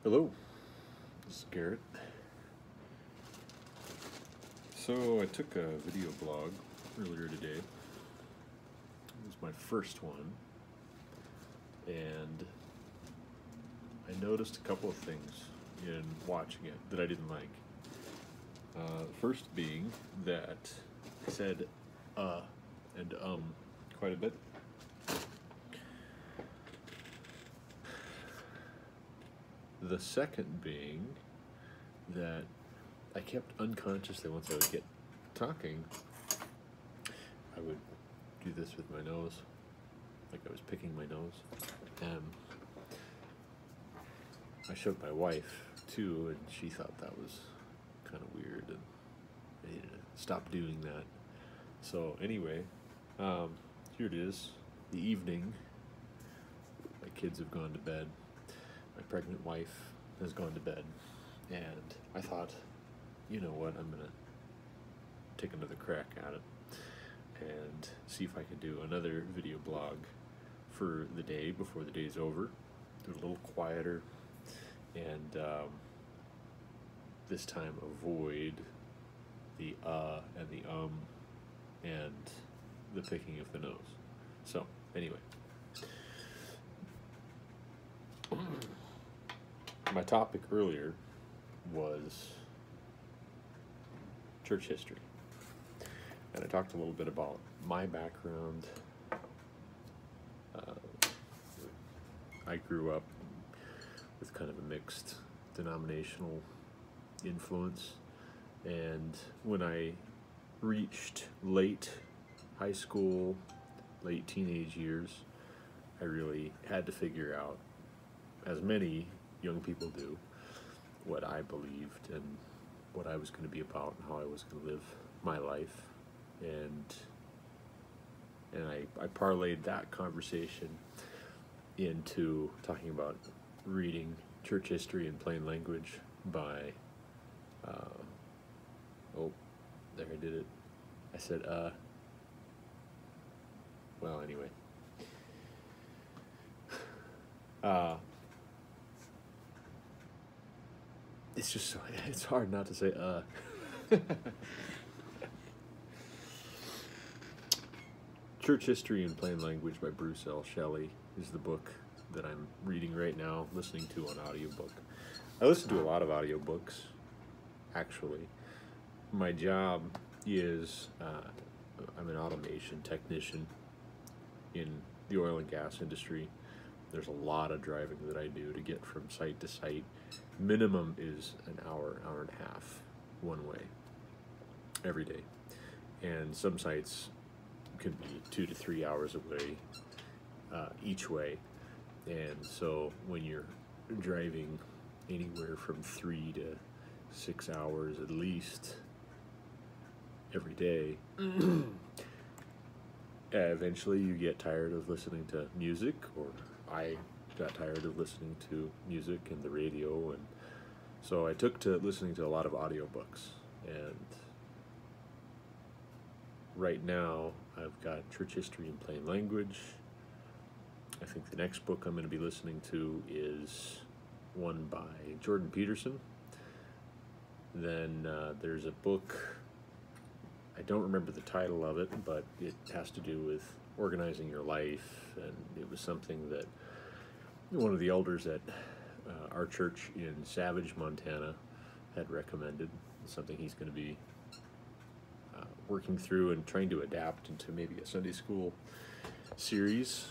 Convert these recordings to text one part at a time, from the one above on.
Hello, this is Garrett. So I took a video blog earlier today. It was my first one, and I noticed a couple of things in watching it that I didn't like. First being that I said and quite a bit. The second being that I kept unconsciously, once I would get talking, I would do this with my nose, like I was picking my nose. And I showed my wife too, and she thought that was kind of weird, and I needed to stop doing that. So anyway, here it is, the evening. My kids have gone to bed. My pregnant wife has gone to bed, and I thought, you know what, I'm gonna take another crack at it and see if I can do another video blog for the day before the day's over. Do it a little quieter, and this time avoid the and the and the picking of the nose. So anyway, my topic earlier was church history, and I talked a little bit about my background. I grew up with kind of a mixed denominational influence, and when I reached late high school, late teenage years, I really had to figure out, as many young people do, what I believed and what I was going to be about and how I was going to live my life. And I parlayed that conversation into talking about reading church history in plain language by there, I did it. I said well, anyway, it's just so, it's hard not to say Church History in Plain Language by Bruce L. Shelley is the book that I'm reading right now, listening to on audiobook. I listen to a lot of audiobooks, actually. My job is, I'm an automation technician in the oil and gas industry. There's a lot of driving that I do to get from site to site. Minimum is an hour, hour and a half, one way, every day. And some sites can be 2 to 3 hours away each way. And so when you're driving anywhere from 3 to 6 hours at least every day, eventually you get tired of listening to music, or I got tired of listening to music and the radio, and so I took to listening to a lot of audiobooks. And right now I've got Church History in Plain Language. I think the next book I'm going to be listening to is one by Jordan Peterson. Then there's a book, I don't remember the title of it, but it has to do with organizing your life, and it was something that one of the elders at our church in Savage, Montana had recommended. It's something he's going to be working through and trying to adapt into maybe a Sunday school series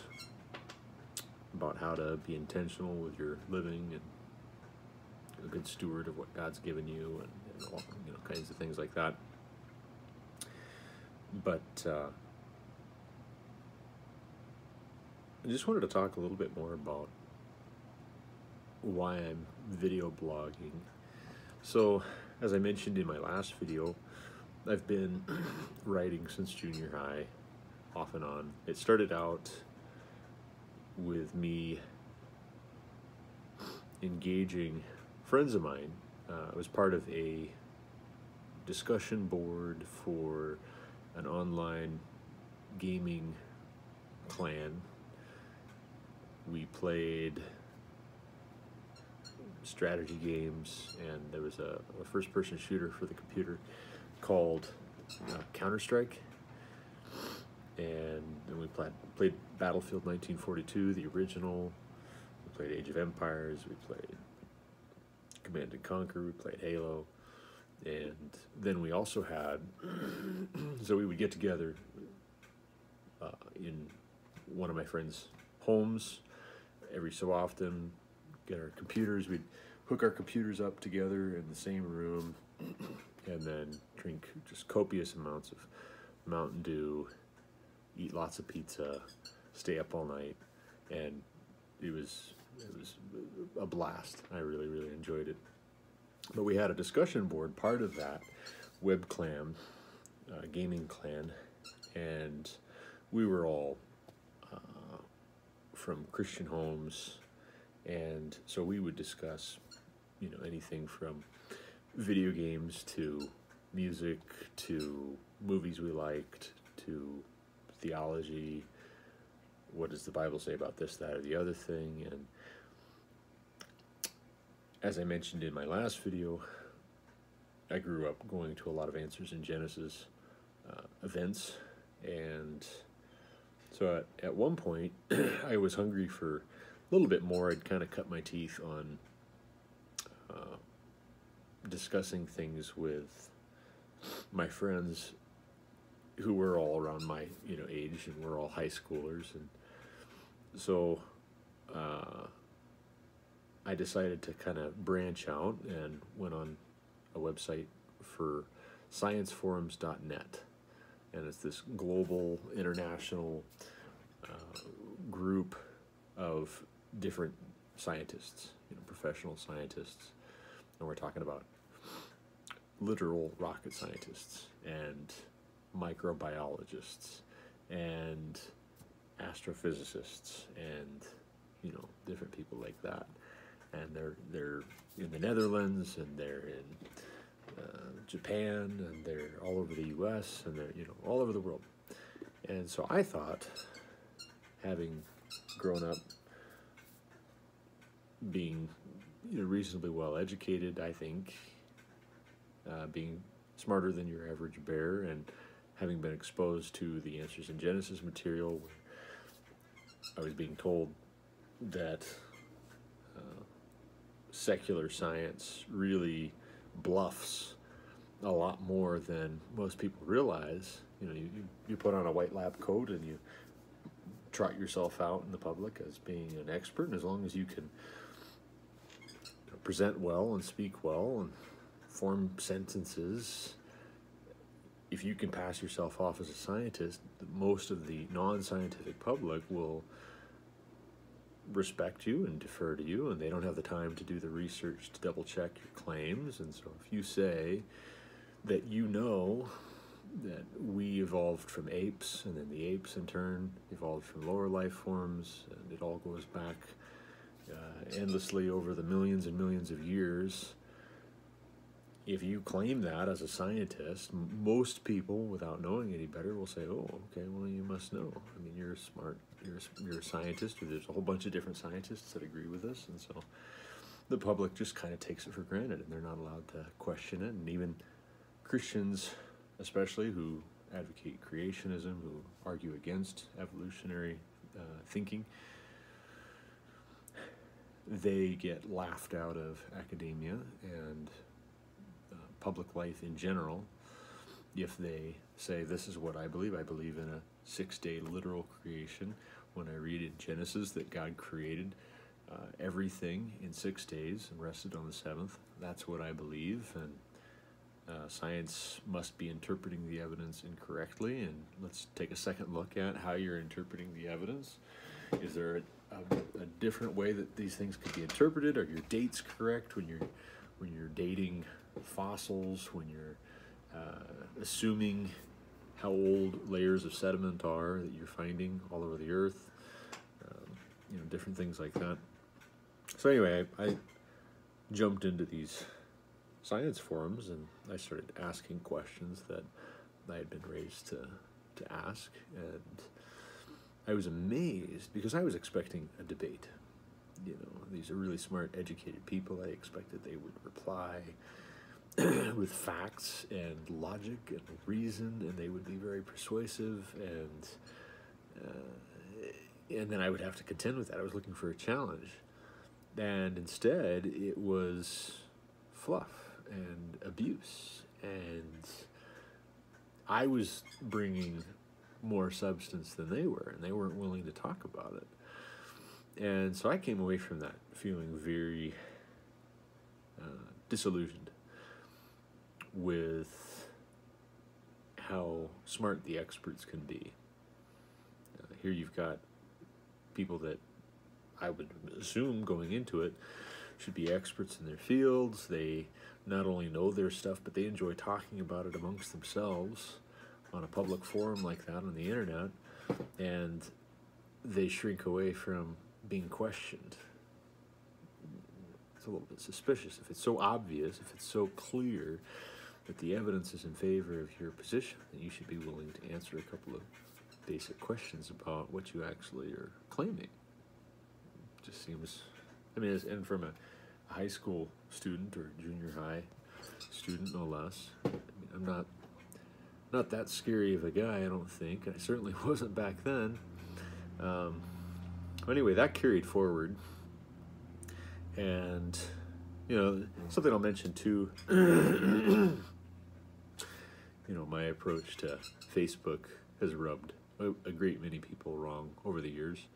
about how to be intentional with your living and a good steward of what God's given you, and all, kinds of things like that. But I just wanted to talk a little bit more about why I'm video blogging. So, as I mentioned in my last video, I've been writing since junior high, off and on. It started out with me engaging friends of mine. I was part of a discussion board for an online gaming clan. We played strategy games, and there was a first-person shooter for the computer called Counter-Strike. And then we played Battlefield 1942, the original. We played Age of Empires. We played Command and Conquer. We played Halo. And then we also had, so we would get together in one of my friends' homes every so often, get our computers. We'd hook our computers up together in the same room, and then drink just copious amounts of Mountain Dew, eat lots of pizza, stay up all night, and it was a blast. I really, really enjoyed it. But we had a discussion board, part of that web clan, gaming clan, and we were all from Christian homes, and so we would discuss, anything from video games to music to movies we liked to theology. What does the Bible say about this, that, or the other thing? And as I mentioned in my last video, I grew up going to a lot of Answers in Genesis events, and so at one point I was hungry for a little bit more. I'd kind of cut my teeth on discussing things with my friends who were all around my age, and we're all high schoolers, and so I decided to kind of branch out and went on a website for scienceforums.net, and it's this global international group of different scientists, professional scientists, and we're talking about literal rocket scientists and microbiologists and astrophysicists and different people like that, and they're in the Netherlands, and they're in Japan, and they're all over the U.S., and they're all over the world. And so I thought, having grown up being reasonably well educated, I think, being smarter than your average bear, and having been exposed to the Answers in Genesis material, where I was being told that secular science really bluffs a lot more than most people realize. You put on a white lab coat and you trot yourself out in the public as being an expert, and as long as you can present well and speak well and form sentences, if you can pass yourself off as a scientist, most of the non-scientific public will respect you and defer to you, and they don't have the time to do the research to double check your claims. And so if you say that that we evolved from apes, and then the apes in turn evolved from lower life forms, and it all goes back endlessly over the millions and millions of years, if you claim that as a scientist, most people, without knowing any better, will say, oh, okay, well, you must know. I mean, you're smart, you're a scientist, or there's a whole bunch of different scientists that agree with this, and so the public just kind of takes it for granted, and they're not allowed to question it. And even Christians, especially, who advocate creationism, who argue against evolutionary thinking, they get laughed out of academia and public life in general if they say, this is what I believe. I believe in a 6-day literal creation. When I read in Genesis that God created everything in 6 days and rested on the 7th, that's what I believe, and science must be interpreting the evidence incorrectly. And let's take a second look at how you're interpreting the evidence. Is there a different way that these things could be interpreted? Are your dates correct when you're dating fossils, when you're assuming how old layers of sediment are that you're finding all over the earth, different things like that. So anyway, I jumped into these science forums, and I started asking questions that I had been raised to ask, and I was amazed because I was expecting a debate. these are really smart, educated people. I expected they would reply with facts and logic and reason, and they would be very persuasive, and then I would have to contend with that. I was looking for a challenge, and instead it was fluff and abuse, and I was bringing more substance than they were, and they weren't willing to talk about it. And so I came away from that feeling very disillusioned with how smart the experts can be. Here you've got people that I would assume going into it should be experts in their fields. They not only know their stuff, but they enjoy talking about it amongst themselves on a public forum like that on the internet, and they shrink away from being questioned. It's a little bit suspicious. If it's so obvious, if it's so clear that the evidence is in favor of your position, then you should be willing to answer a couple of basic questions about what you actually are claiming. It just seems, and from a high school student or junior high student, no less, I'm not that scary of a guy, I don't think. I certainly wasn't back then. Anyway, that carried forward. And, something I'll mention too, my approach to Facebook has rubbed a great many people wrong over the years.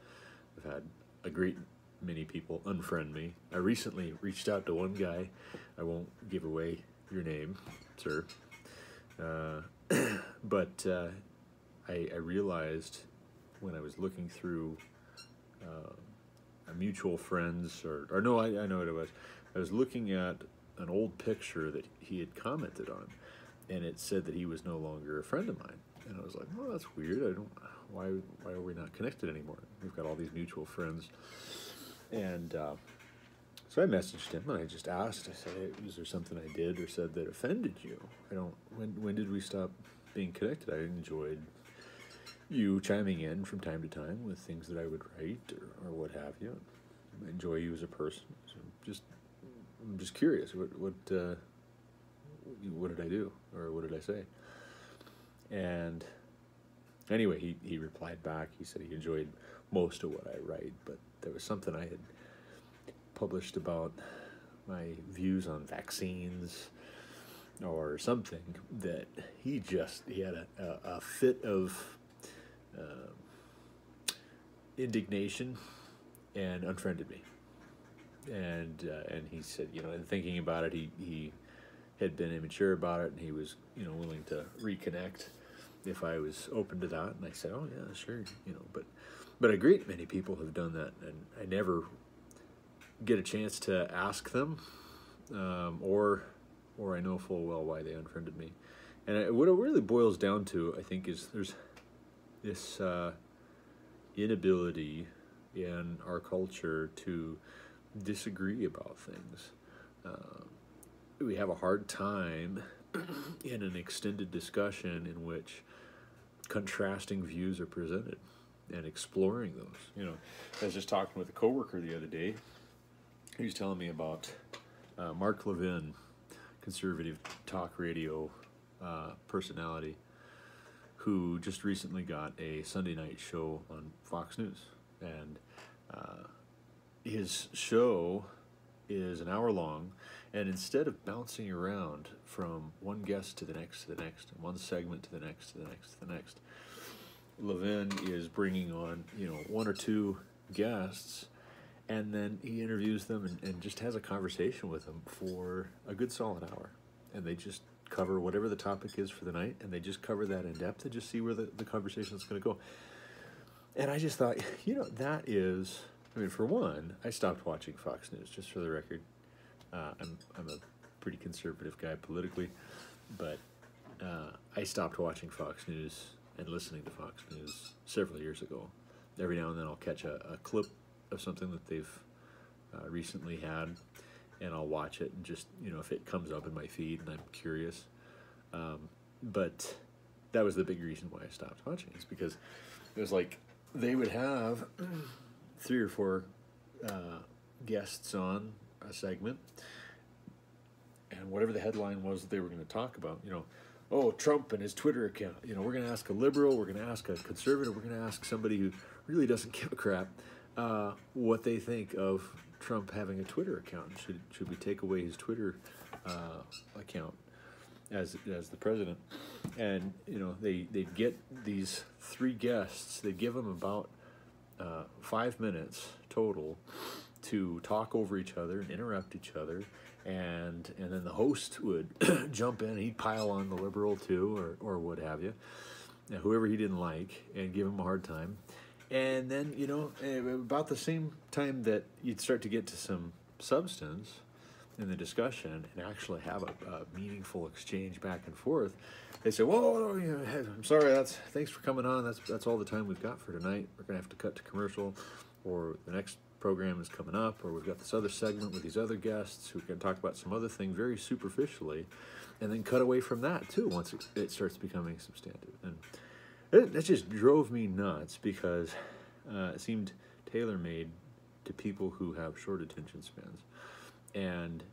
I've had a great many people unfriend me. I recently reached out to one guy. I won't give away your name, sir. But I realized when I was looking through a mutual friends, or no, I know what it was. I was looking at an old picture that he had commented on, and it said that he was no longer a friend of mine. And I was like, well, that's weird. Why are we not connected anymore? We've got all these mutual friends. And so I messaged him, and I just asked, I said, hey, was there something I did or said that offended you? When did we stop being connected? I enjoyed you chiming in from time to time with things that I would write or what have you. I enjoy you as a person. So I'm just curious, what did I do, or what did I say? And anyway, he replied back. He said he enjoyed most of what I write, but there was something I had published about my views on vaccines or something that he had a fit of indignation and unfriended me. And he said, in thinking about it, he had been immature about it, and he was, willing to reconnect if I was open to that. And I said, oh yeah, sure, but a great many people have done that, and I never get a chance to ask them, or I know full well why they unfriended me. And what it really boils down to, I think, is there's this inability in our culture to disagree about things. We have a hard time in an extended discussion in which contrasting views are presented and exploring those. I was just talking with a coworker the other day. He was telling me about Mark Levin, conservative talk radio personality, who just recently got a Sunday night show on Fox News. And his show is an hour long, and instead of bouncing around from one guest to the next to the next, and one segment to the next to the next to the next, Levin is bringing on one or two guests, and then he interviews them and just has a conversation with them for a good solid hour, and they just cover whatever the topic is for the night, and they just cover that in depth and just see where the conversation is going to go. And I just thought, that is, for one, I stopped watching Fox News, just for the record. I'm a pretty conservative guy politically, but I stopped watching Fox News and listening to Fox News several years ago. Every now and then I'll catch a clip of something that they've recently had, and I'll watch it, and just, if it comes up in my feed and I'm curious. But that was the big reason why I stopped watching, is because it was like they would have 3 or 4 guests on a segment, and whatever the headline was that they were going to talk about, oh, Trump and his Twitter account. We're going to ask a liberal, we're going to ask a conservative, we're going to ask somebody who really doesn't give a crap what they think of Trump having a Twitter account. Should we take away his Twitter account as the president? And they get these three guests. They give them about 5 minutes total to talk over each other and interrupt each other, and then the host would jump in. He'd pile on the liberal too, or what have you, whoever he didn't like, and give him a hard time. And then about the same time that you'd start to get to some substance in the discussion and actually have a meaningful exchange back and forth, they say, "Whoa, I'm sorry. Thanks for coming on. That's all the time we've got for tonight. We're gonna have to cut to commercial, or the next program is coming up, or we've got this other segment with these other guests who can talk about some other thing very superficially, and then cut away from that too once it starts becoming substantive." And that just drove me nuts, because it seemed tailor-made to people who have short attention spans. And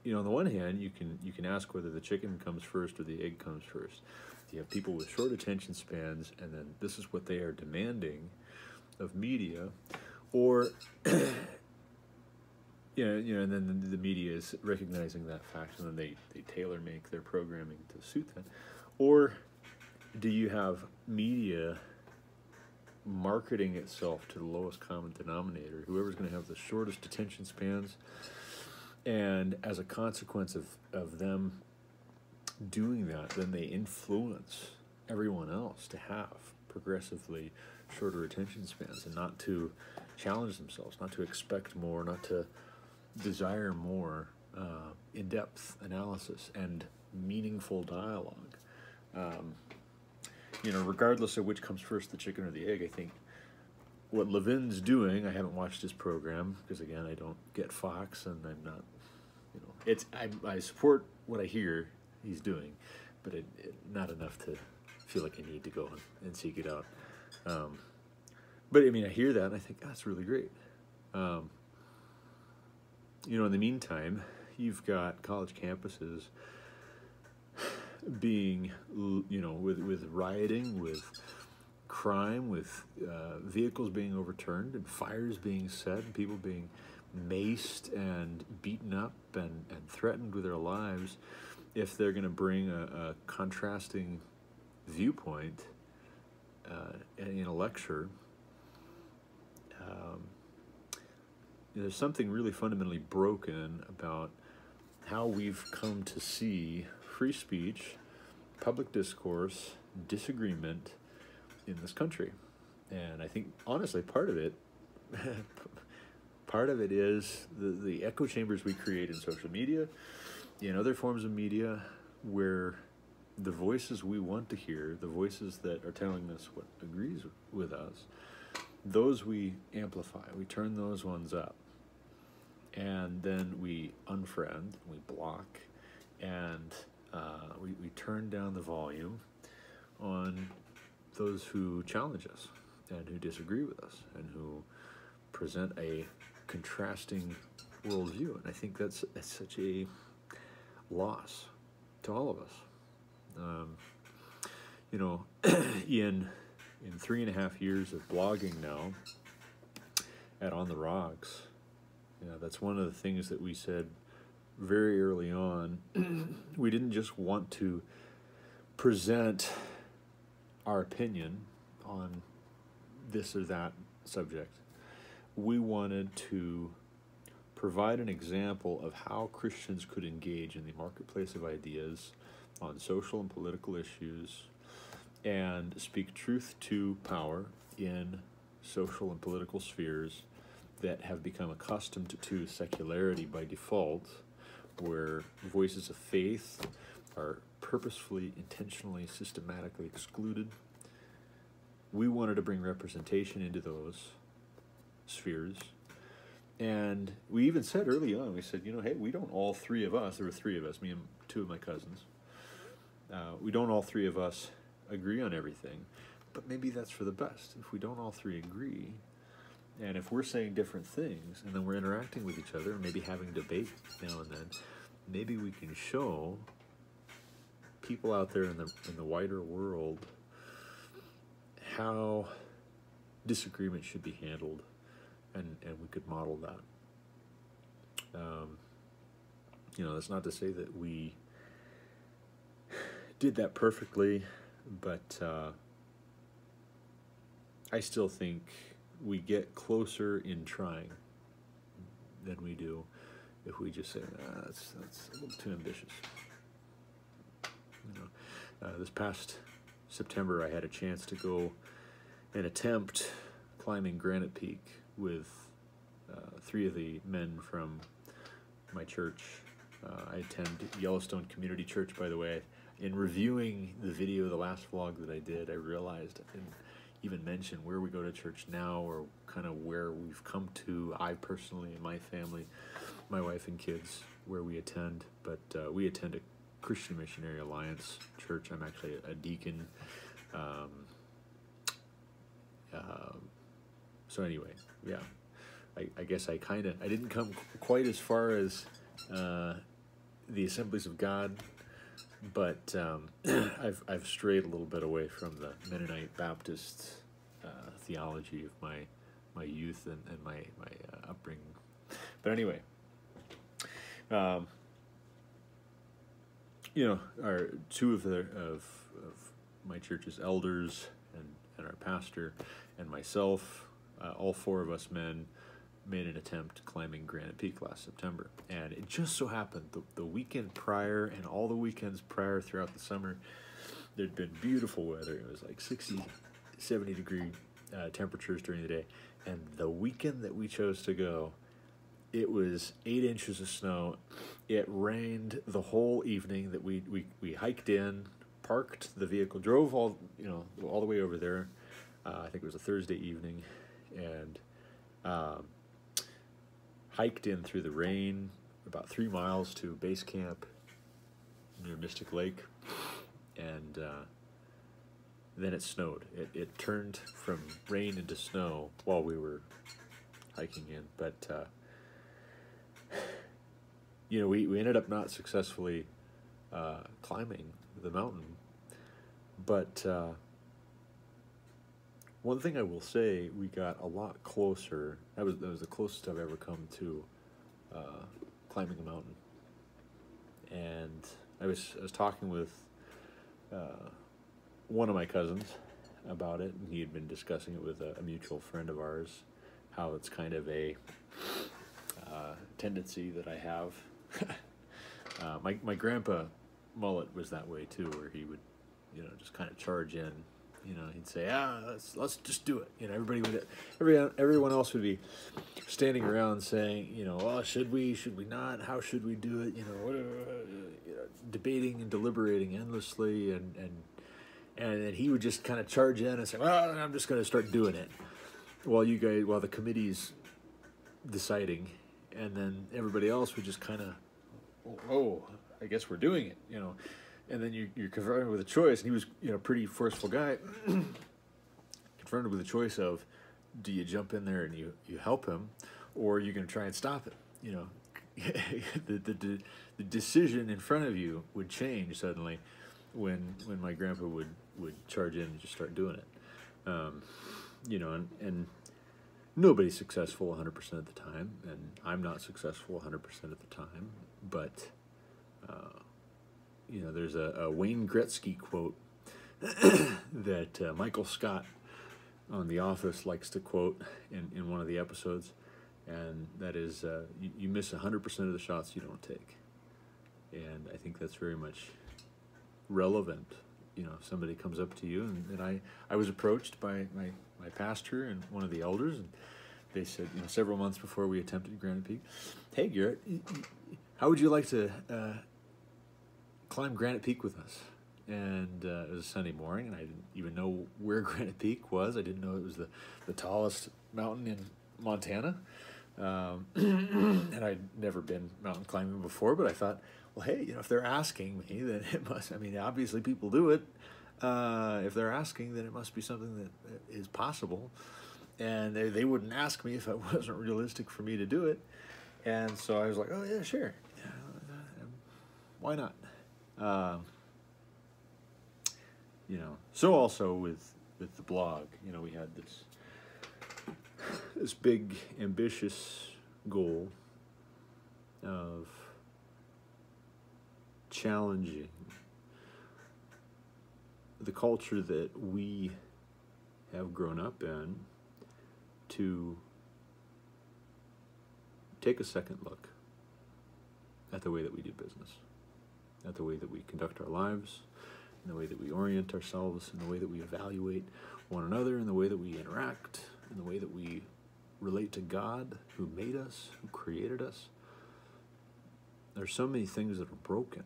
on the one hand, you can ask whether the chicken comes first or the egg comes first. You have people with short attention spans, and then this is what they are demanding of media, or and then the media is recognizing that fact, and then they tailor make their programming to suit that. Or do you have media marketing itself to the lowest common denominator, whoever's going to have the shortest attention spans, and as a consequence of them doing that, then they influence everyone else to have progressively shorter attention spans, and not to challenge themselves, not to expect more, not to desire more in-depth analysis and meaningful dialogue. Regardless of which comes first, the chicken or the egg, I think what Levin's doing, I haven't watched his program, because again, I don't get Fox, and I'm not, I support what I hear he's doing, but not enough to feel like I need to go and seek it out. But I hear that, and I think, that's really great. In the meantime, you've got college campuses being, with rioting, with crime, with vehicles being overturned, and fires being set, and people being maced and beaten up and threatened with their lives, if they're going to bring a contrasting viewpoint in a lecture. There's something really fundamentally broken about how we've come to see free speech, public discourse, disagreement in this country. And I think, honestly, part of it is the echo chambers we create in social media, in other forms of media, where the voices we want to hear, the voices that are telling us what agrees with us, those we amplify. We turn those ones up. And then we unfriend, we block, and we turn down the volume on those who challenge us and who disagree with us and who present a contrasting worldview. And I think that's such a loss to all of us. In 3.5 years of blogging now at On the Rocks, that's one of the things that we said very early on. We didn't just want to present our opinion on this or that subject. We wanted to provide an example of how Christians could engage in the marketplace of ideas on social and political issues, and speak truth to power in social and political spheres that have become accustomed to secularity by default, where voices of faith are purposefully, intentionally, systematically excluded. We wanted to bring representation into those spheres. And we even said early on, we said, hey, we don't all three of us, there were three of us, me and two of my cousins, we don't all three of us agree on everything, but maybe that's for the best. If we don't all three agree, And if we're saying different things, and then we're interacting with each other, maybe having debate now and then, maybe we can show people out there in the wider world how disagreement should be handled, and we could model that. That's not to say that we did that perfectly, but I still think we get closer in trying than we do if we just say, that's a little too ambitious. This past September, I had a chance to go and attempt climbing Granite Peak with 3 of the men from my church. I attend Yellowstone Community Church, by the way. In reviewing the video, the last vlog that I did, I realized I didn't even mention where we go to church now, or kind of where we've come to. I personally and my family, my wife and kids, where we attend. But we attend a Christian Missionary Alliance church. I'm actually a deacon. So anyway, yeah, I guess I didn't come quite as far as the Assemblies of God, but I've strayed a little bit away from the Mennonite Baptist theology of my youth and my upbringing. But anyway, our 2 of my church's elders and our pastor and myself, all 4 of us men, made an attempt climbing Granite Peak last September. And it just so happened the weekend prior and all the weekends prior throughout the summer, there'd been beautiful weather. It was like 60, 70 degree temperatures during the day. And the weekend that we chose to go, it was 8 inches of snow. It rained the whole evening that we hiked in, parked the vehicle, drove all the way over there. I think it was a Thursday evening, and hiked in through the rain about 3 miles to base camp near Mystic Lake, and then it snowed. It turned from rain into snow while we were hiking in, but we ended up not successfully climbing the mountain. But one thing I will say, we got a lot closer. That was the closest I've ever come to climbing a mountain. And I was talking with one of my cousins about it, and he had been discussing it with a mutual friend of ours, how it's kind of a tendency that I have. My grandpa Mullet was that way too, where he would, just kind of charge in. He'd say, let's just do it. Everyone else would be standing around saying, should we not? How should we do it? Debating and deliberating endlessly, and then he would just kind of charge in and say, well, I'm just going to start doing it, while the committee's deciding, and then everybody else would just kind of, oh, I guess we're doing it, And then you're confronted with a choice, and he was, a pretty forceful guy, confronted with a choice of, do you jump in there and you help him, or are you going to try and stop it? The decision in front of you would change suddenly when my grandpa would charge in and just start doing it. And nobody's successful 100% of the time, and I'm not successful 100% of the time, but there's a Wayne Gretzky quote that Michael Scott on The Office likes to quote in one of the episodes, and that is, you miss 100% of the shots you don't take. And I think that's very much relevant. If somebody comes up to you, and I was approached by my pastor and one of the elders, and they said, several months before we attempted Granite Peak, hey, Garrett, how would you like to climb Granite Peak with us? And it was a Sunday morning, and I didn't even know where Granite Peak was. I didn't know it was the tallest mountain in Montana. And I'd never been mountain climbing before, but I thought, well, hey, if they're asking me, then it must, obviously people do it. If they're asking, then it must be something that is possible. And they wouldn't ask me if it wasn't realistic for me to do it. And so I was like, oh, yeah, sure. Why not? So also with the blog, we had this big, ambitious goal of challenging the culture that we have grown up in to take a second look at the way that we do business, at the way that we conduct our lives, in the way that we orient ourselves, in the way that we evaluate one another, in the way that we interact, in the way that we relate to God, who made us, who created us. There's so many things that are broken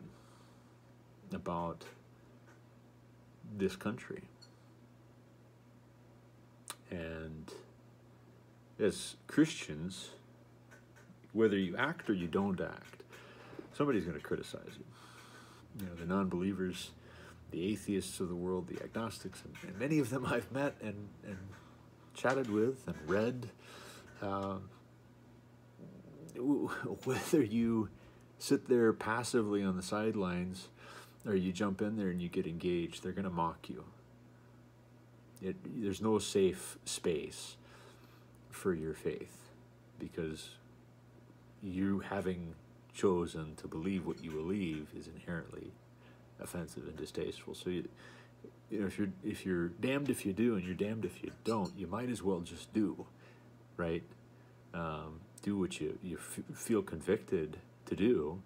about this country. And as Christians, whether you act or you don't act, somebody's going to criticize you. The non-believers, the atheists of the world, the agnostics, and many of them I've met and chatted with and read. Whether you sit there passively on the sidelines or you jump in there and you get engaged, they're going to mock you. There's no safe space for your faith, because you having chosen to believe what you believe is inherently offensive and distasteful. So if you're damned if you do and you're damned if you don't, you might as well just do, right? Do what you feel convicted to do,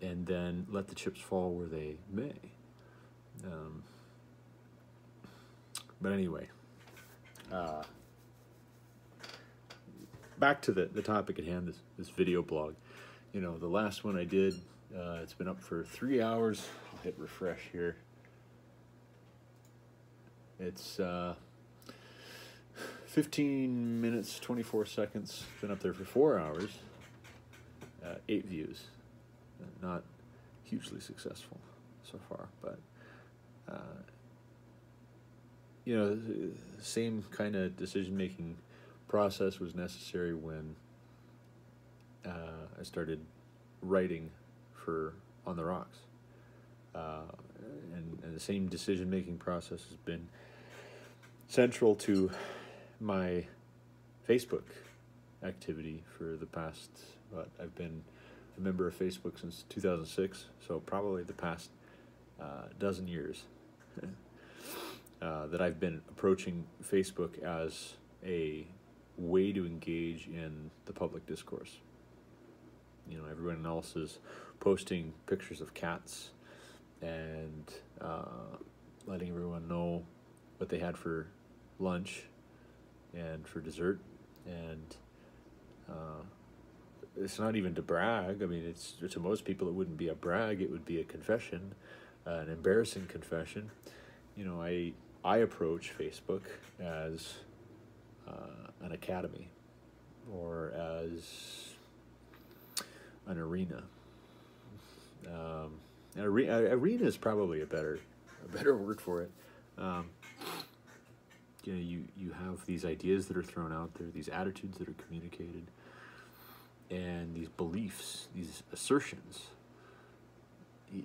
and then let the chips fall where they may. But anyway, back to the topic at hand, this video blog. The last one I did, it's been up for 3 hours. I'll hit refresh here. It's 15 minutes, 24 seconds. It's been up there for 4 hours. 8 views. Not hugely successful so far, but the same kind of decision-making process was necessary when I started writing for On the Rocks. And the same decision-making process has been central to my Facebook activity for the past, I've been a member of Facebook since 2006, so probably the past dozen years that I've been approaching Facebook as a way to engage in the public discourse. Everyone else is posting pictures of cats and letting everyone know what they had for lunch and for dessert, and it's not even to brag. I mean, it's to most people it wouldn't be a brag, it would be a confession, an embarrassing confession. I approach Facebook as an academy or as an arena. Arena is probably a better word for it. You have these ideas that are thrown out there, these attitudes that are communicated, and these beliefs, these assertions,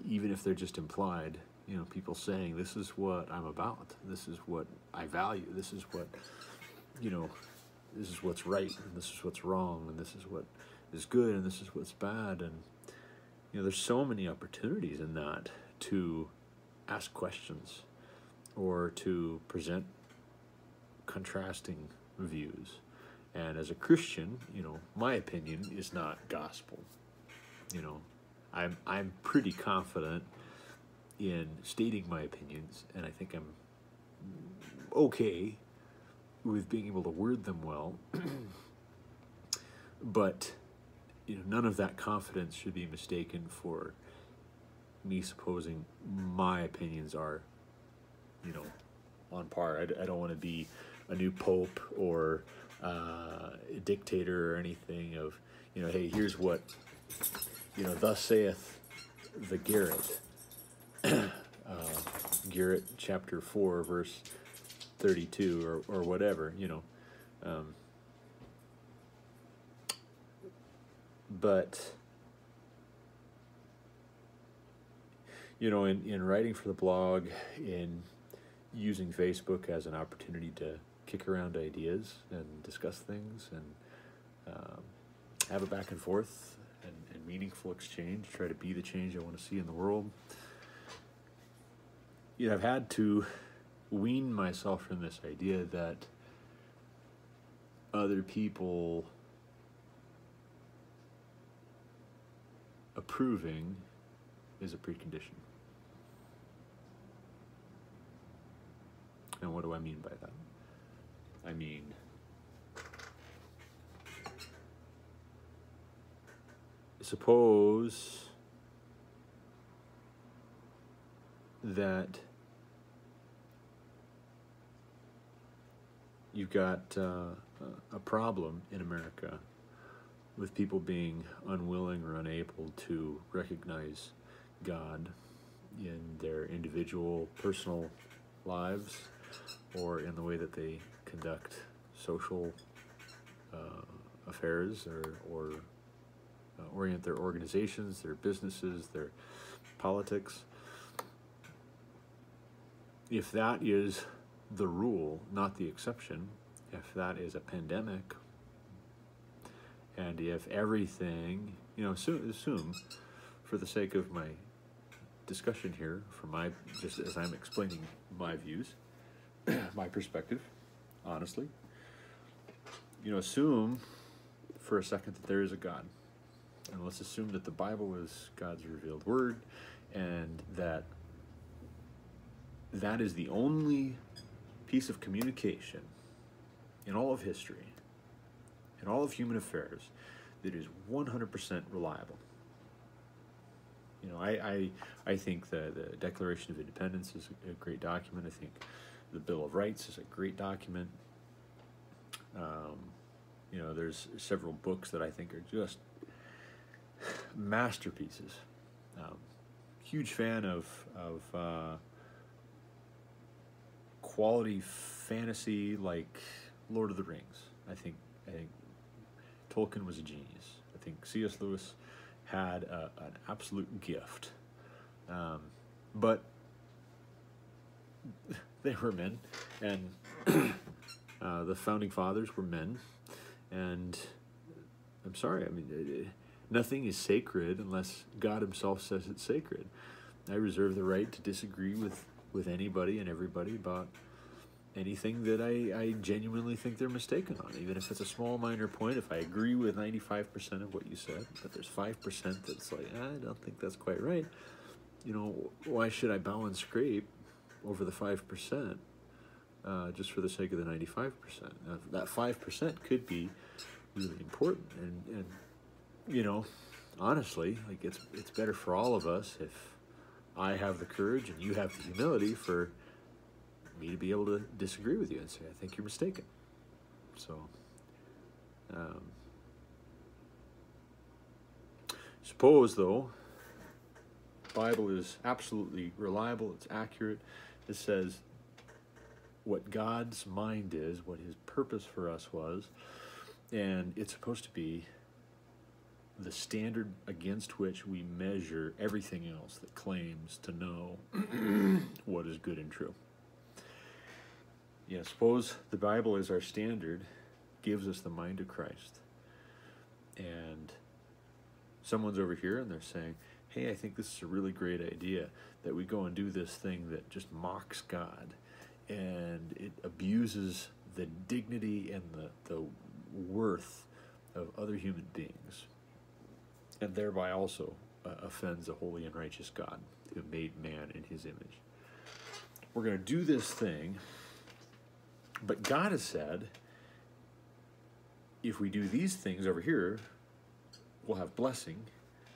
even if they're just implied. People saying, this is what I'm about, this is what I value, this is what, this is what's right, and this is what's wrong, and this is what is good, and this is what's bad. And there's so many opportunities in that to ask questions or to present contrasting views. And as a Christian, my opinion is not gospel. I'm pretty confident in stating my opinions, and I think I'm okay with being able to word them well. But none of that confidence should be mistaken for me supposing my opinions are on par. I don't want to be a new pope or a dictator or anything of hey, here's what thus saith the Garrett. Garrett chapter 4 verse 32 or whatever. Um, but, you know, in writing for the blog, in using Facebook as an opportunity to kick around ideas and discuss things and have a back and forth and meaningful exchange, try to be the change I want to see in the world. You know, I've had to wean myself from this idea that other people approving is a precondition. And what do I mean by that? I mean, suppose that you've got a problem in America with people being unwilling or unable to recognize God in their individual personal lives or in the way that they conduct social affairs or orient their organizations, their businesses, their politics. If that is the rule, not the exception, if that is a pandemic, and if everything, you know, assume for the sake of my discussion here, just as I'm explaining my views, my perspective, honestly, you know, assume for a second that there is a God. And let's assume that the Bible is God's revealed word, and that is the only piece of communication in all of history, in all of human affairs, that is 100% reliable. You know, I think the Declaration of Independence is a great document. I think the Bill of Rights is a great document. You know, there's several books that I think are just masterpieces. Huge fan of quality fantasy like Lord of the Rings. I think Tolkien was a genius. I think C.S. Lewis had an absolute gift. But they were men, and the founding fathers were men, and I'm sorry, I mean, nothing is sacred unless God himself says it's sacred. I reserve the right to disagree with anybody and everybody about anything that I genuinely think they're mistaken on, even if it's a small minor point. If I agree with 95% of what you said, but there's 5% that's like, I don't think that's quite right, you know, why should I bow and scrape over the 5% just for the sake of the 95%? Now, that 5% could be really important, and you know, honestly, like it's better for all of us if I have the courage and you have the humility for me to be able to disagree with you and say, I think you're mistaken. So, suppose, though, the Bible is absolutely reliable, it's accurate, it says what God's mind is, what his purpose for us was, and it's supposed to be the standard against which we measure everything else that claims to know what is good and true. Yeah, suppose the Bible is our standard, gives us the mind of Christ, and someone's over here and they're saying, hey, I think this is a really great idea that we go and do this thing that just mocks God, and it abuses the dignity and the worth of other human beings, and thereby also offends a holy and righteous God who made man in his image. We're going to do this thing, but God has said, if we do these things over here, we'll have blessing.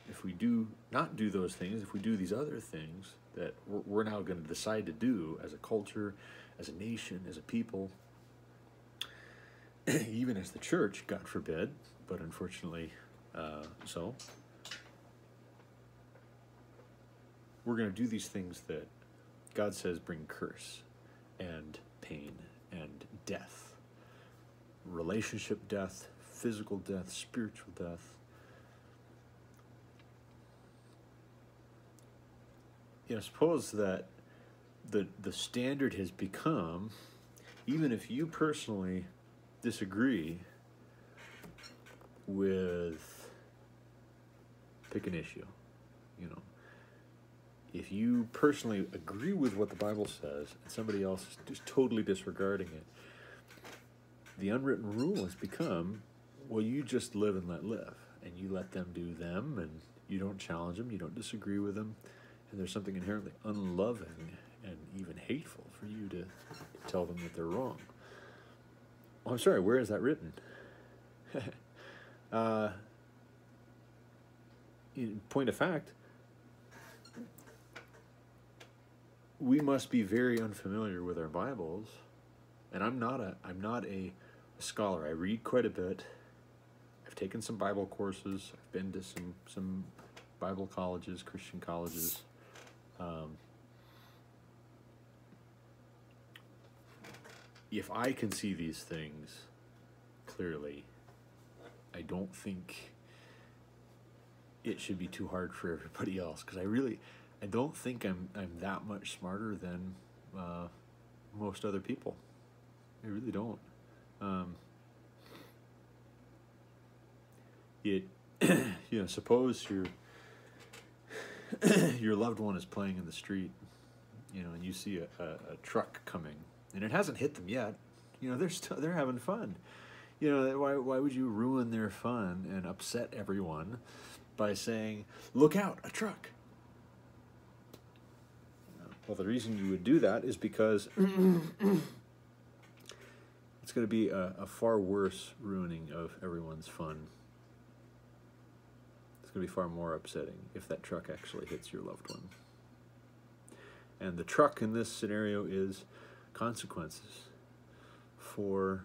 If we do not do those things, if we do these other things that we're now going to decide to do as a culture, as a nation, as a people, even as the church, God forbid, but unfortunately so, we're going to do these things that God says bring curse and pain and death. relationship death, physical death, spiritual death. Suppose that the standard has become, even if you personally disagree with, pick an issue, if you personally agree with what the Bible says and somebody else is just totally disregarding it, the unwritten rule has become, well, you just live and let live, and you let them do them, and you don't challenge them, you don't disagree with them, and there's something inherently unloving and even hateful for you to tell them that they're wrong. Oh, I'm sorry, where is that written? In point of fact, we must be very unfamiliar with our Bibles, and I'm not a scholar. I read quite a bit. I've taken some Bible courses. I've been to some Bible colleges, Christian colleges. If I can see these things clearly, I don't think it should be too hard for everybody else, because I don't think I'm that much smarter than most other people. I really don't. Suppose your loved one is playing in the street, and you see a truck coming, and it hasn't hit them yet. They're having fun. Why would you ruin their fun and upset everyone by saying, "Look out, a truck"? Well, the reason you would do that is because it's going to be a far worse ruining of everyone's fun. It's going to be far more upsetting if that truck actually hits your loved one. And the truck in this scenario is consequences for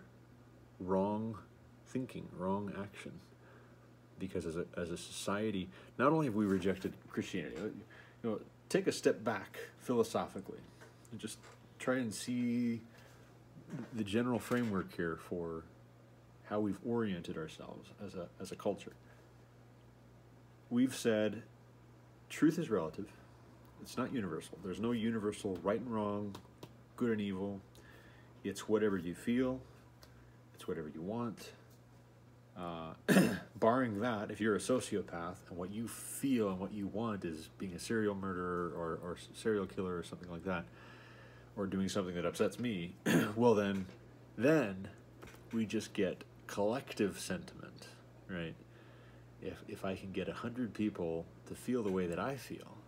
wrong thinking, wrong action. Because as a society, not only have we rejected Christianity, take a step back philosophically and just try and see the general framework here for how we've oriented ourselves as a culture. We've said truth is relative. It's not universal. There's no universal right and wrong, good and evil. It's whatever you feel. It's whatever you want. Barring that, if you're a sociopath and what you feel and what you want is being a serial murderer or serial killer or something like that, or doing something that upsets me, well then we just get collective sentiment, right? If I can get 100 people to feel the way that I feel,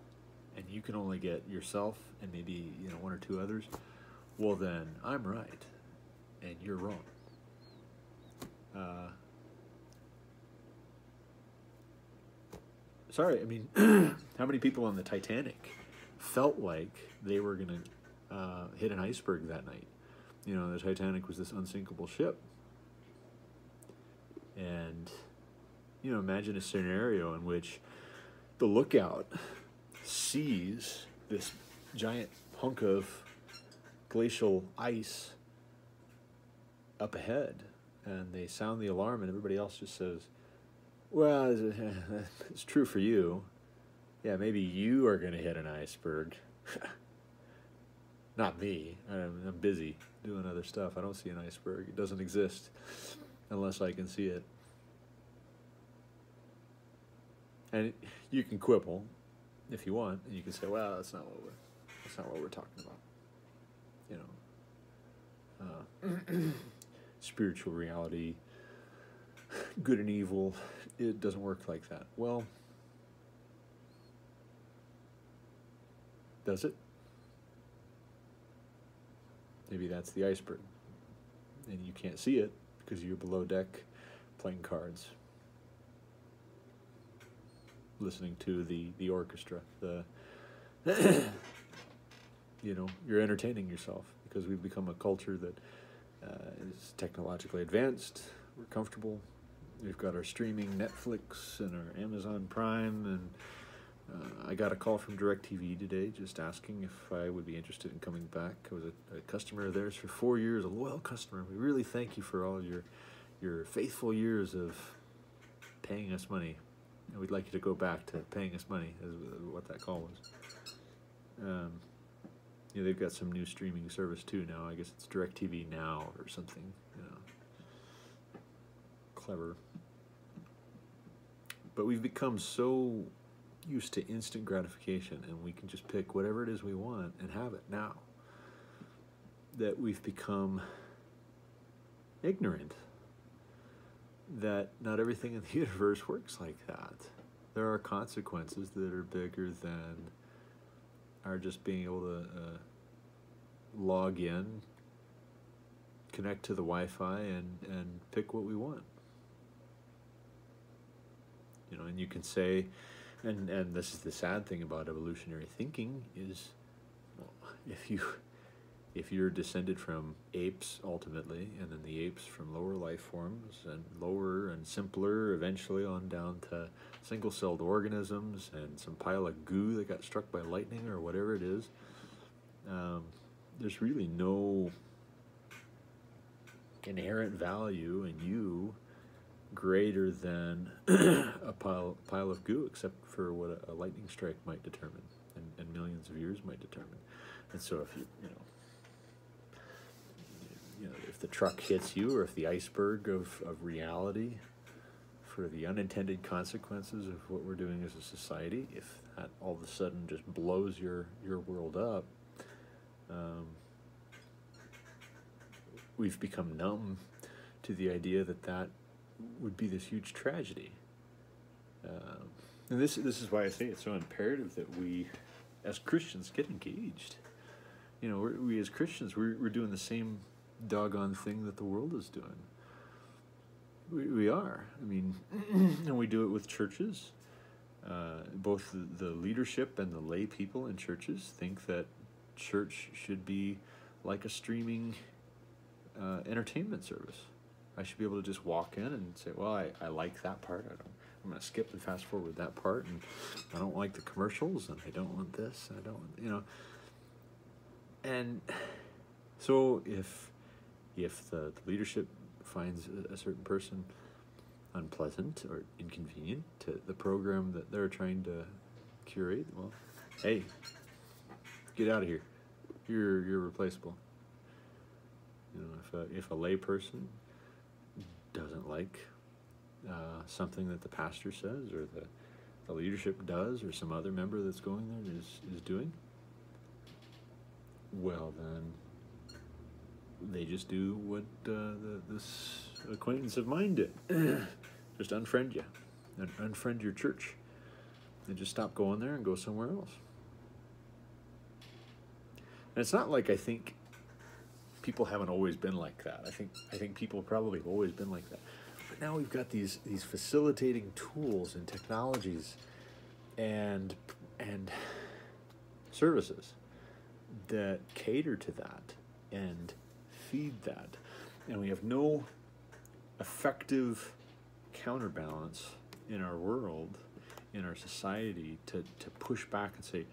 and you can only get yourself and maybe one or two others, well then I'm right and you're wrong. Sorry, how many people on the Titanic felt like they were going to hit an iceberg that night? The Titanic was this unsinkable ship. And, imagine a scenario in which the lookout sees this giant hunk of glacial ice up ahead, and they sound the alarm, and everybody else just says, "Well, it's true for you. Yeah, maybe you are going to hit an iceberg. Not me. I'm busy doing other stuff. I don't see an iceberg. It doesn't exist unless I can see it." And you can quibble if you want, and you can say, "Well, that's not what we're talking about." Spiritual reality, good and evil, it doesn't work like that. Well, does it? Maybe that's the iceberg, and you can't see it because you're below deck playing cards, listening to the orchestra. You're entertaining yourself because we've become a culture that is technologically advanced. We're comfortable. We've got our streaming Netflix and our Amazon Prime, and I got a call from DirecTV today just asking if I would be interested in coming back. I was a customer of theirs for 4 years, a loyal customer. We really thank you for all your faithful years of paying us money. And we'd like you to go back to paying us money, is what that call was. They've got some new streaming service too now. I guess it's DirecTV Now or something. Clever. But we've become so used to instant gratification, and we can just pick whatever it is we want and have it now, that we've become ignorant that not everything in the universe works like that. There are consequences that are bigger than our just being able to log in, connect to the Wi-Fi, and pick what we want. And you can say, and this is the sad thing about evolutionary thinking, is, well, if you're descended from apes ultimately, and then the apes from lower life forms, and lower and simpler, eventually on down to single-celled organisms and some pile of goo that got struck by lightning or whatever it is, there's really no inherent value in you greater than a pile of goo, except for what a lightning strike might determine, and millions of years might determine. And so if if the truck hits you, or if the iceberg of reality, for the unintended consequences of what we're doing as a society, if that all of a sudden just blows your world up, we've become numb to the idea that would be this huge tragedy. And this is why I say it's so imperative that we, as Christians, get engaged. We as Christians, we're doing the same doggone thing that the world is doing. We are. I mean, and we do it with churches. Both the leadership and the lay people in churches think that church should be like a streaming entertainment service. I should be able to just walk in and say, well, I like that part. I'm going to skip and fast forward that part, and I don't like the commercials, and I don't want this, and I don't want, And so if the leadership finds a certain person unpleasant or inconvenient to the program that they're trying to curate, well, hey, get out of here. You're replaceable. If a lay person doesn't like something that the pastor says, or the leadership does, or some other member that's going there is doing, well, then they just do what this acquaintance of mine did. Just unfriend you, and unfriend your church, and just stop going there and go somewhere else. And it's not like I think people haven't always been like that. I think people probably have always been like that. But now we've got these facilitating tools and technologies and services that cater to that and feed that. And we have no effective counterbalance in our world, in our society, to push back and say,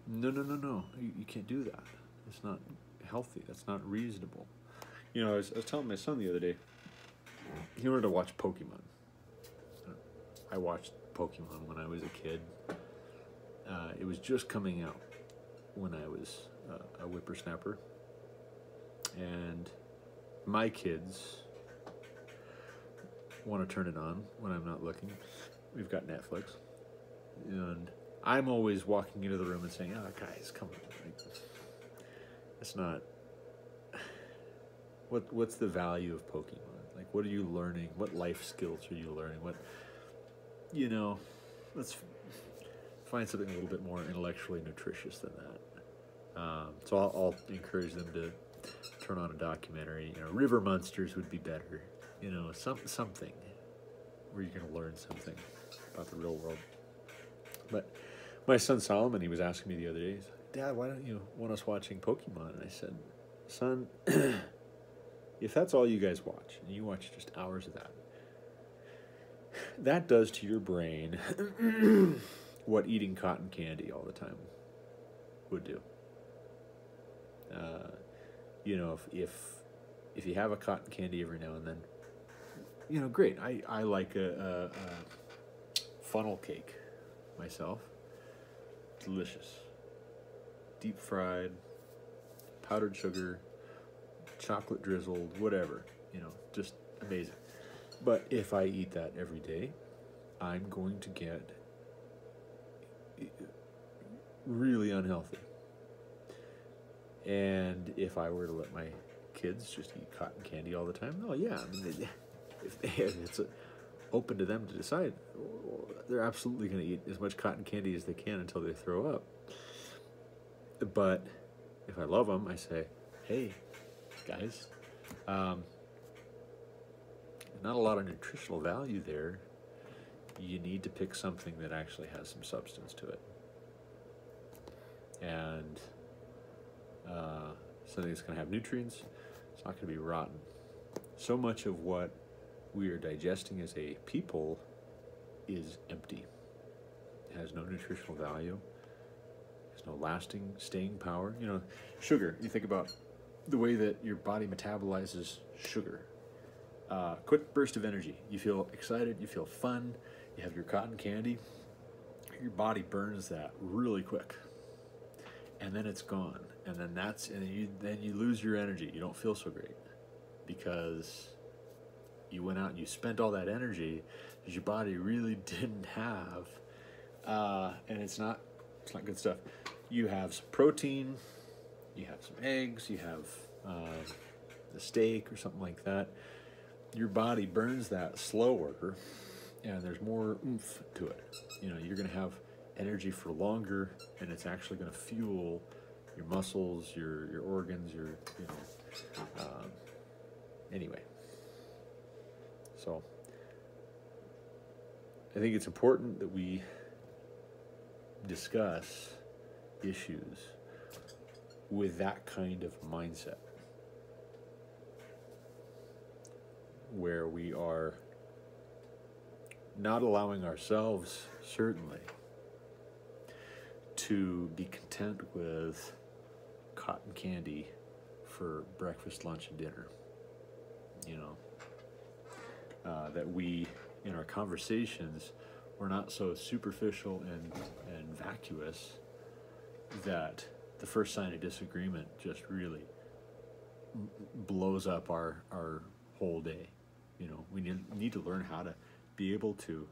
no, you can't do that. It's not healthy. That's not reasonable. I was telling my son the other day, he wanted to watch Pokemon. I watched Pokemon when I was a kid. It was just coming out when I was a whippersnapper. And my kids want to turn it on when I'm not looking. We've got Netflix. And I'm always walking into the room and saying, oh, guys, come on. It's not... What's the value of Pokemon? Like, what are you learning? What life skills are you learning? Let's find something a little bit more intellectually nutritious than that. So I'll encourage them to turn on a documentary. River Monsters would be better. Something where you're going to learn something about the real world. But my son Solomon, he was asking me the other day, he's like, Dad, why don't you want us watching Pokemon? And I said, son, if that's all you guys watch, and you watch just hours of that does to your brain what eating cotton candy all the time would do. If you have a cotton candy every now and then, great. I like a funnel cake myself. Delicious. Deep fried, powdered sugar, chocolate drizzled, whatever, just amazing. But if I eat that every day, I'm going to get really unhealthy. And if I were to let my kids just eat cotton candy all the time, oh yeah, if it's open to them to decide, they're absolutely going to eat as much cotton candy as they can until they throw up. But if I love them, I say, hey, guys, not a lot of nutritional value there. You need to pick something that actually has some substance to it. And something that's going to have nutrients. It's not going to be rotten. So much of what we are digesting as a people is empty. It has no nutritional value. There's no lasting, staying power. Sugar. You think about the way that your body metabolizes sugar. Quick burst of energy. You feel excited. You feel fun. You have your cotton candy. Your body burns that really quick, and then it's gone. And then you lose your energy. You don't feel so great because you went out and you spent all that energy that your body really didn't have, and it's not good stuff. You have some protein. You have some eggs. You have a steak or something like that. Your body burns that slower, and there's more oomph to it. You're going to have energy for longer, and it's actually going to fuel your muscles, your organs, anyway. So I think it's important that we discuss issues with that kind of mindset, where we are not allowing ourselves, certainly, to be content with cotton candy for breakfast, lunch, and dinner. That we, in our conversations, we're not so superficial and vacuous that the first sign of disagreement just really blows up our whole day. We need to learn how to be able to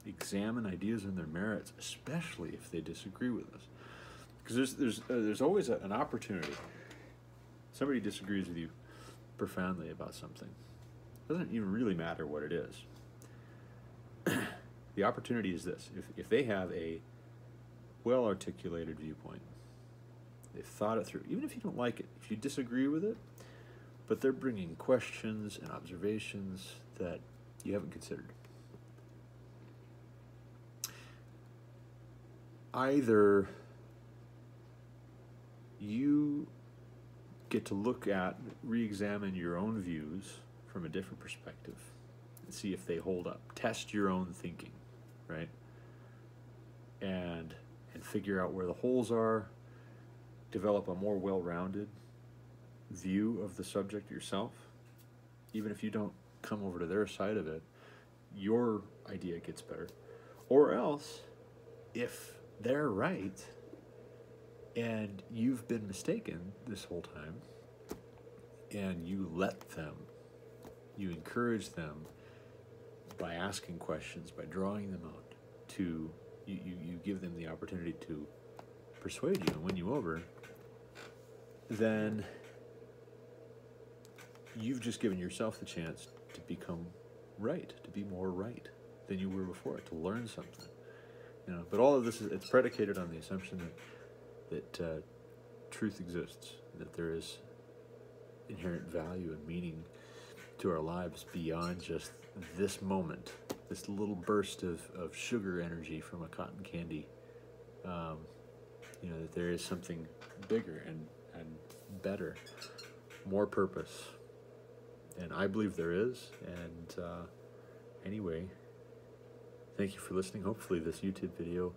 examine ideas and their merits, especially if they disagree with us. Because there's always an opportunity. Somebody disagrees with you profoundly about something. It doesn't even really matter what it is. The opportunity is this. If they have a well-articulated viewpoint, they've thought it through, even if you don't like it, if you disagree with it, but they're bringing questions and observations that you haven't considered. Either you get to look at, re-examine your own views from a different perspective and see if they hold up. Test your own thinking, right? And figure out where the holes are, develop a more well-rounded view of the subject yourself. Even if you don't come over to their side of it, your idea gets better. Or else, if they're right and you've been mistaken this whole time, and you let them, you encourage them by asking questions, by drawing them out, to you give them the opportunity to persuade you and win you over, then you've just given yourself the chance to become right, to be more right than you were before, to learn something. But all of this it's predicated on the assumption that truth exists, that there is inherent value and meaning to our lives beyond just this moment, this little burst of sugar energy from a cotton candy. That there is something bigger and better, more purpose. And I believe there is. And anyway, thank you for listening. Hopefully this YouTube video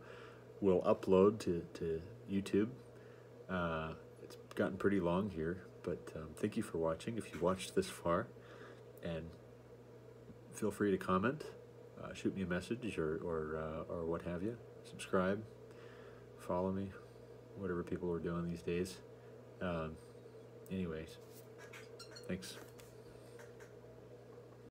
will upload to YouTube. It's gotten pretty long here, but thank you for watching if you watched this far, and feel free to comment, shoot me a message, or what have you. Subscribe, follow me, whatever people are doing these days. Anyways, thanks.